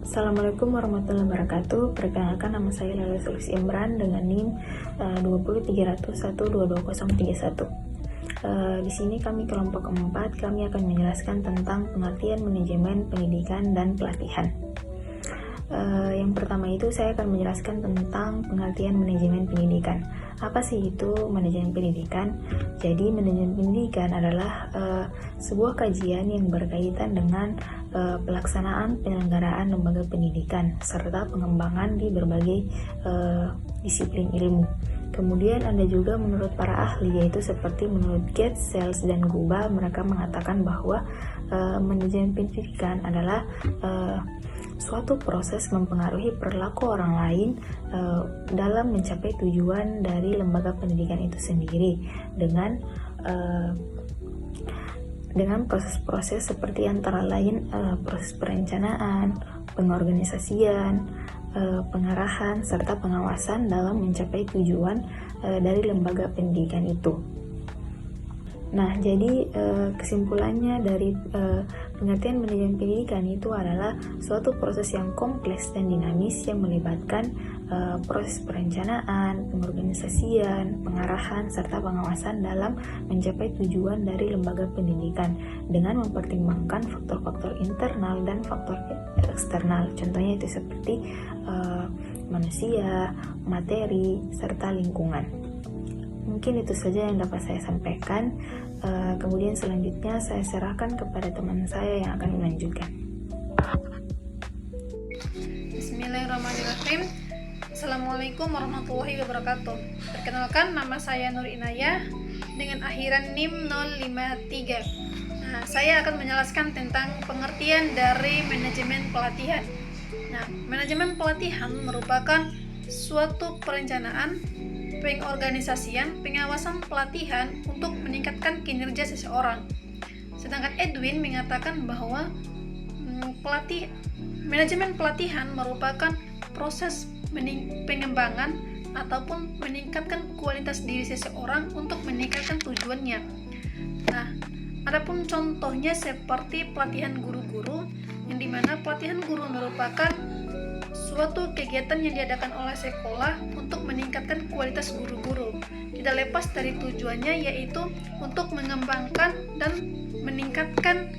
Assalamualaikum warahmatullahi wabarakatuh. Perkenalkan, nama saya Lala Sulis Imran dengan NIM 20301222031. Di sini kami kelompok 4, kami akan menjelaskan tentang pengertian manajemen pendidikan dan pelatihan. Yang pertama itu saya akan menjelaskan tentang pengertian manajemen pendidikan. Apa sih itu manajemen pendidikan? Jadi manajemen pendidikan adalah sebuah kajian yang berkaitan dengan pelaksanaan penyelenggaraan lembaga pendidikan serta pengembangan di berbagai disiplin ilmu. Kemudian ada juga menurut para ahli, yaitu seperti menurut Gates, Sells, dan Guba, mereka mengatakan bahwa manajemen pendidikan adalah suatu proses mempengaruhi perilaku orang lain dalam mencapai tujuan dari lembaga pendidikan itu sendiri dengan proses-proses seperti antara lain proses perencanaan, pengorganisasian, pengarahan, serta pengawasan dalam mencapai tujuan dari lembaga pendidikan itu. Nah, jadi kesimpulannya dari pengertian manajemen pendidikan itu adalah suatu proses yang kompleks dan dinamis yang melibatkan proses perencanaan, pengorganisasian, pengarahan, serta pengawasan dalam mencapai tujuan dari lembaga pendidikan dengan mempertimbangkan faktor-faktor internal dan faktor eksternal. Contohnya itu seperti manusia, materi, serta lingkungan. Mungkin itu saja yang dapat saya sampaikan. Kemudian selanjutnya saya serahkan kepada teman saya yang akan melanjutkan. Bismillahirrahmanirrahim. Assalamualaikum warahmatullahi wabarakatuh. Perkenalkan, nama saya Nur Inayah dengan akhiran NIM 053. Nah, saya akan menjelaskan tentang pengertian dari manajemen pelatihan. Nah, manajemen pelatihan merupakan suatu perencanaan, pengorganisasian, pengawasan pelatihan untuk meningkatkan kinerja seseorang. Sedangkan Edwin mengatakan bahwa manajemen pelatihan merupakan proses pengembangan ataupun meningkatkan kualitas diri seseorang untuk meningkatkan tujuannya. Nah, adapun contohnya seperti pelatihan guru-guru, yang dimana pelatihan guru merupakan suatu kegiatan yang diadakan oleh sekolah untuk meningkatkan kualitas guru-guru. Tidak lepas dari tujuannya, yaitu untuk mengembangkan dan meningkatkan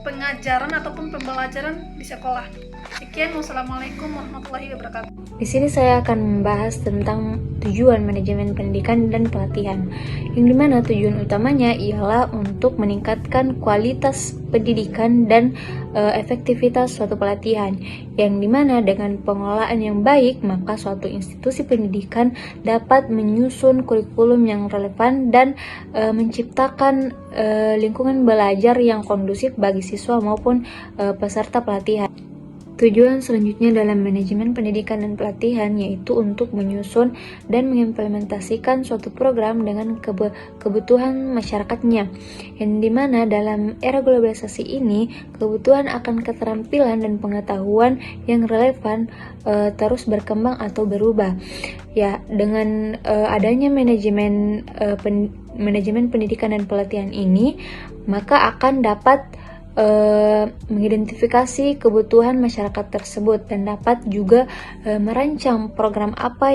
pengajaran ataupun pembelajaran di sekolah. Sekian, wassalamualaikum warahmatullahi wabarakatuh. Di sini saya akan membahas tentang tujuan manajemen pendidikan dan pelatihan, yang dimana tujuan utamanya ialah untuk meningkatkan kualitas pendidikan dan efektivitas suatu pelatihan, yang dimana dengan pengelolaan yang baik maka suatu institusi pendidikan dapat menyusun kurikulum yang relevan dan menciptakan lingkungan belajar yang kondusif bagi siswa maupun peserta pelatihan. Tujuan selanjutnya dalam manajemen pendidikan dan pelatihan yaitu untuk menyusun dan mengimplementasikan suatu program dengan kebutuhan masyarakatnya, yang dimana dalam era globalisasi ini kebutuhan akan keterampilan dan pengetahuan yang relevan terus berkembang atau berubah. Ya, dengan adanya manajemen pendidikan dan pelatihan ini, maka akan dapat mengidentifikasi kebutuhan masyarakat tersebut dan dapat juga merancang program apa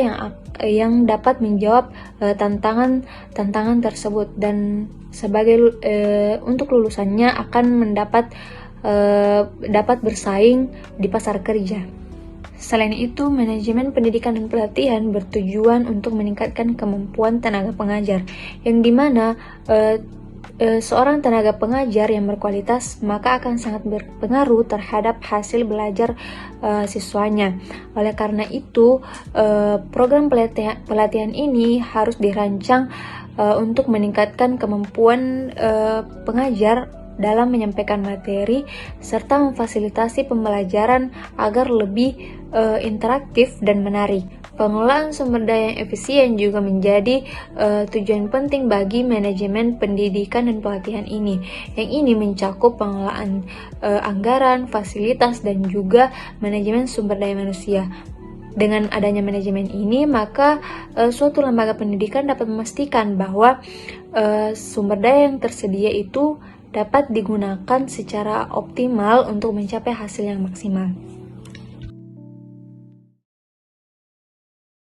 yang dapat menjawab tantangan tersebut, dan sebagai untuk lulusannya akan dapat bersaing di pasar kerja. Selain itu, manajemen pendidikan dan pelatihan bertujuan untuk meningkatkan kemampuan tenaga pengajar, yang dimana seorang tenaga pengajar yang berkualitas maka akan sangat berpengaruh terhadap hasil belajar siswanya. Oleh karena itu, program pelatihan ini harus dirancang untuk meningkatkan kemampuan pengajar dalam menyampaikan materi serta memfasilitasi pembelajaran agar lebih interaktif dan menarik. Pengelolaan sumber daya yang efisien juga menjadi tujuan penting bagi manajemen pendidikan dan pelatihan ini. Yang ini mencakup pengelolaan anggaran, fasilitas, dan juga manajemen sumber daya manusia. Dengan adanya manajemen ini, maka suatu lembaga pendidikan dapat memastikan bahwa sumber daya yang tersedia itu dapat digunakan secara optimal untuk mencapai hasil yang maksimal.